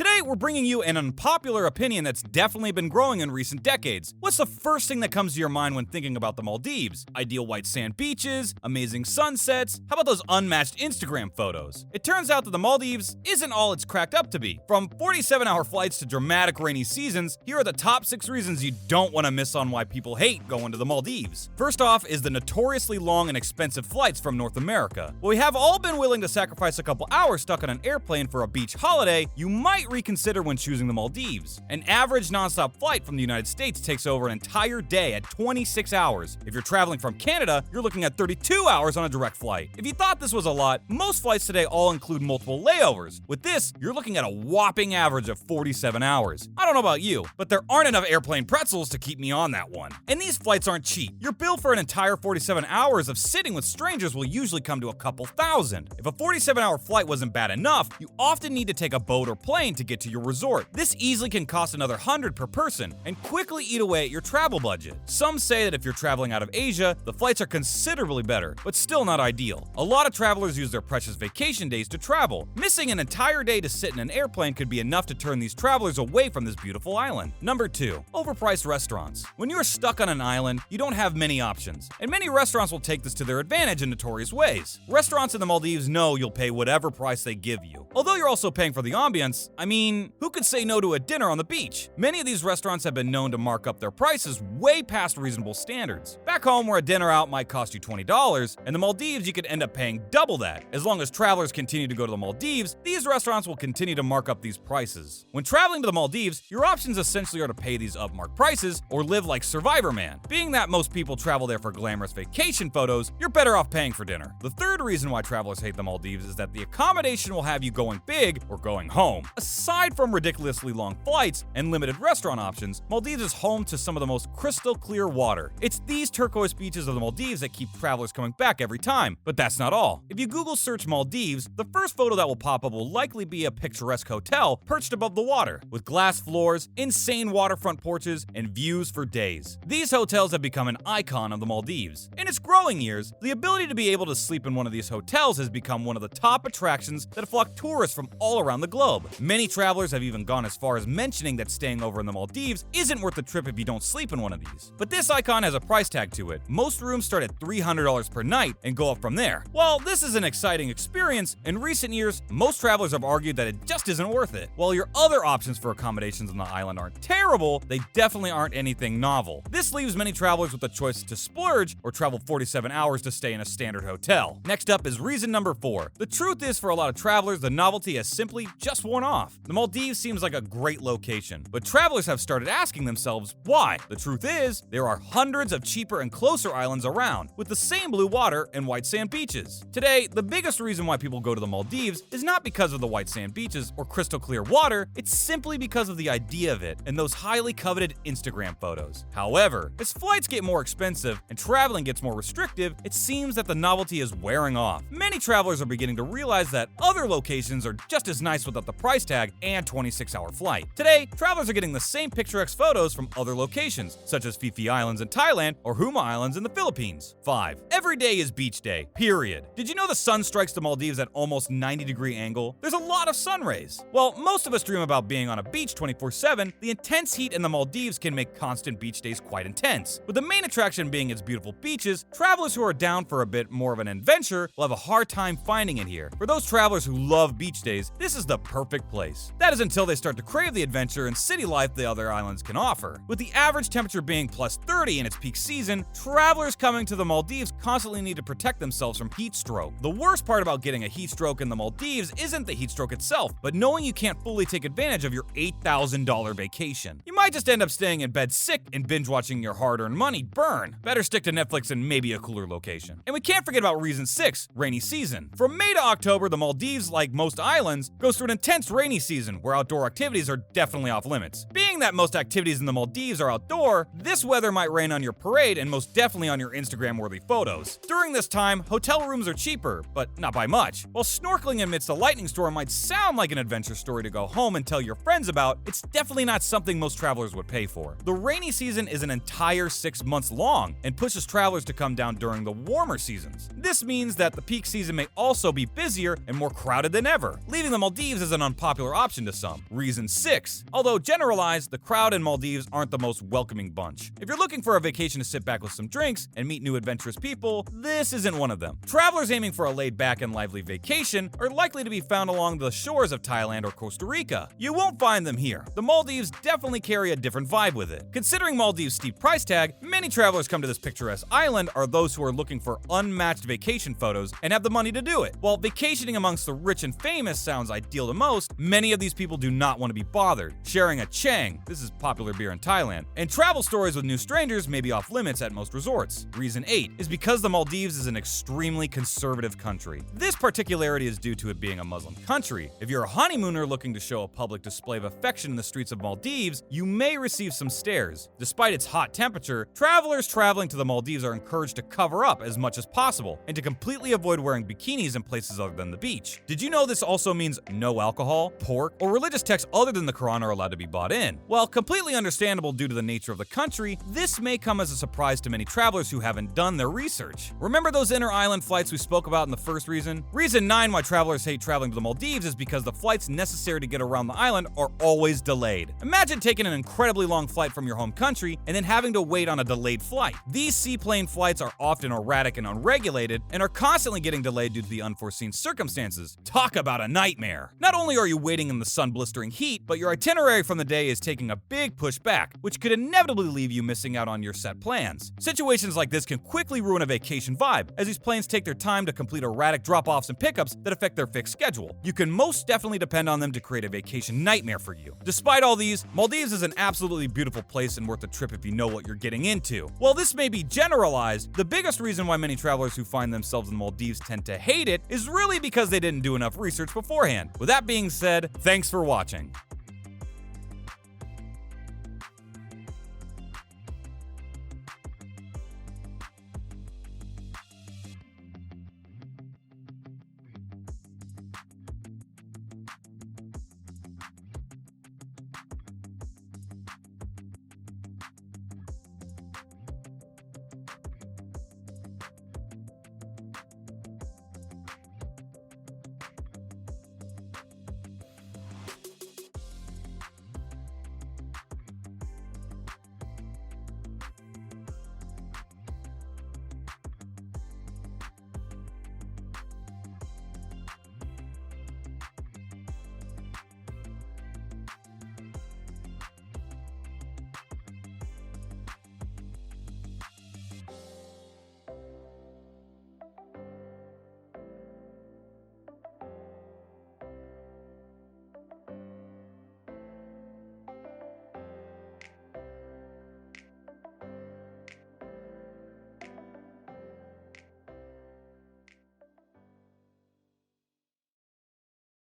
Today, we're bringing you an unpopular opinion that's definitely been growing in recent decades. What's the first thing that comes to your mind when thinking about the Maldives? Ideal white sand beaches? Amazing sunsets? How about those unmatched Instagram photos? It turns out that the Maldives isn't all it's cracked up to be. From 47-hour flights to dramatic rainy seasons, here are the top 6 reasons you don't want to miss on why people hate going to the Maldives. First off is the notoriously long and expensive flights from North America. While we have all been willing to sacrifice a couple hours stuck on an airplane for a beach holiday, you might reconsider when choosing the Maldives. An average nonstop flight from the United States takes over an entire day at 26 hours. If you're traveling from Canada, you're looking at 32 hours on a direct flight. If you thought this was a lot, most flights today all include multiple layovers. With this, you're looking at a whopping average of 47 hours. I don't know about you, but there aren't enough airplane pretzels to keep me on that one. And these flights aren't cheap. Your bill for an entire 47 hours of sitting with strangers will usually come to a couple thousand. If a 47-hour flight wasn't bad enough, you often need to take a boat or plane to get to your resort. This easily can cost another $100 per person and quickly eat away at your travel budget. Some say that if you're traveling out of Asia, the flights are considerably better, but still not ideal. A lot of travelers use their precious vacation days to travel. Missing an entire day to sit in an airplane could be enough to turn these travelers away from this beautiful island. Number 2, overpriced restaurants. When you're stuck on an island, you don't have many options, and many restaurants will take this to their advantage in notorious ways. Restaurants in the Maldives know you'll pay whatever price they give you. Although you're also paying for the ambience, who could say no to a dinner on the beach? Many of these restaurants have been known to mark up their prices way past reasonable standards. Back home, where a dinner out might cost you $20, in the Maldives you could end up paying double that. As long as travelers continue to go to the Maldives, these restaurants will continue to mark up these prices. When traveling to the Maldives, your options essentially are to pay these upmarked prices or live like Survivor Man. Being that most people travel there for glamorous vacation photos, you're better off paying for dinner. The third reason why travelers hate the Maldives is that the accommodation will have you going big or going home. Aside from ridiculously long flights and limited restaurant options, Maldives is home to some of the most crystal clear water. It's these turquoise beaches of the Maldives that keep travelers coming back every time. But that's not all. If you Google search Maldives, the first photo that will pop up will likely be a picturesque hotel perched above the water, with glass floors, insane waterfront porches, and views for days. These hotels have become an icon of the Maldives. In its growing years, the ability to be able to sleep in one of these hotels has become one of the top attractions that flock tourists from all around the globe. Many travelers have even gone as far as mentioning that staying over in the Maldives isn't worth the trip if you don't sleep in one of these. But this icon has a price tag to it. Most rooms start at $300 per night and go up from there. While this is an exciting experience, in recent years, most travelers have argued that it just isn't worth it. While your other options for accommodations on the island aren't terrible, they definitely aren't anything novel. This leaves many travelers with the choice to splurge or travel 47 hours to stay in a standard hotel. Next up is reason number 4. The truth is, for a lot of travelers, the novelty has simply just worn off. The Maldives seems like a great location, but travelers have started asking themselves why. The truth is, there are hundreds of cheaper and closer islands around, with the same blue water and white sand beaches. Today, the biggest reason why people go to the Maldives is not because of the white sand beaches or crystal clear water, it's simply because of the idea of it and those highly coveted Instagram photos. However, as flights get more expensive and traveling gets more restrictive, it seems that the novelty is wearing off. Many travelers are beginning to realize that other locations are just as nice without the price tag and 26-hour flight. Today, travelers are getting the same picturesque photos from other locations, such as Phi Phi Islands in Thailand or Huma Islands in the Philippines. 5. Every day is beach day, period. Did you know the sun strikes the Maldives at almost 90-degree angle? There's a lot of sun rays. While most of us dream about being on a beach 24/7, the intense heat in the Maldives can make constant beach days quite intense. With the main attraction being its beautiful beaches, travelers who are down for a bit more of an adventure will have a hard time finding it here. For those travelers who love beach days, this is the perfect place. That is until they start to crave the adventure and city life the other islands can offer. With the average temperature being plus 30 in its peak season, travelers coming to the Maldives constantly need to protect themselves from heat stroke. The worst part about getting a heat stroke in the Maldives isn't the heat stroke itself, but knowing you can't fully take advantage of your $8,000 vacation. You might just end up staying in bed sick and binge watching your hard-earned money burn. Better stick to Netflix and maybe a cooler location. And we can't forget about reason 6, rainy season. From May to October, the Maldives, like most islands, goes through an intense rainy season where outdoor activities are definitely off limits. Being that most activities in the Maldives are outdoor, this weather might rain on your parade and most definitely on your Instagram-worthy photos. During this time, hotel rooms are cheaper, but not by much. While snorkeling amidst a lightning storm might sound like an adventure story to go home and tell your friends about, it's definitely not something most travelers would pay for. The rainy season is an entire 6 months long and pushes travelers to come down during the warmer seasons. This means that the peak season may also be busier and more crowded than ever, leaving the Maldives as an unpopular option to some. Reason 6. Although generalized, the crowd in Maldives aren't the most welcoming bunch. If you're looking for a vacation to sit back with some drinks and meet new adventurous people, this isn't one of them. Travelers aiming for a laid-back and lively vacation are likely to be found along the shores of Thailand or Costa Rica. You won't find them here. The Maldives definitely carry a different vibe with it. Considering Maldives' steep price tag, many travelers come to this picturesque island are those who are looking for unmatched vacation photos and have the money to do it. While vacationing amongst the rich and famous sounds ideal to most, many of these people do not want to be bothered. Sharing a Chang, this is popular beer in Thailand, and travel stories with new strangers may be off limits at most resorts. Reason 8 is because the Maldives is an extremely conservative country. This particularity is due to it being a Muslim country. If you're a honeymooner looking to show a public display of affection in the streets of Maldives, you may receive some stares. Despite its hot temperature, travelers traveling to the Maldives are encouraged to cover up as much as possible and to completely avoid wearing bikinis in places other than the beach. Did you know this also means no alcohol, pork, or religious texts other than the Quran are allowed to be bought in? While completely understandable due to the nature of the country, this may come as a surprise to many travelers who haven't done their research. Remember those inter-island flights we spoke about in the first reason? Reason 9 why travelers hate traveling to the Maldives is because the flights necessary to get around the island are always delayed. Imagine taking an incredibly long flight from your home country and then having to wait on a delayed flight. These seaplane flights are often erratic and unregulated and are constantly getting delayed due to the unforeseen circumstances. Talk about a nightmare. Not only are you waiting in the sun-blistering heat, but your itinerary from the day is taking a big push back, which could inevitably leave you missing out on your set plans. Situations like this can quickly ruin a vacation vibe, as these planes take their time to complete erratic drop-offs and pickups that affect their fixed schedule. You can most definitely depend on them to create a vacation nightmare for you. Despite all these, Maldives is an absolutely beautiful place and worth a trip if you know what you're getting into. While this may be generalized, the biggest reason why many travelers who find themselves in the Maldives tend to hate it is really because they didn't do enough research beforehand. With that being said, thanks for watching.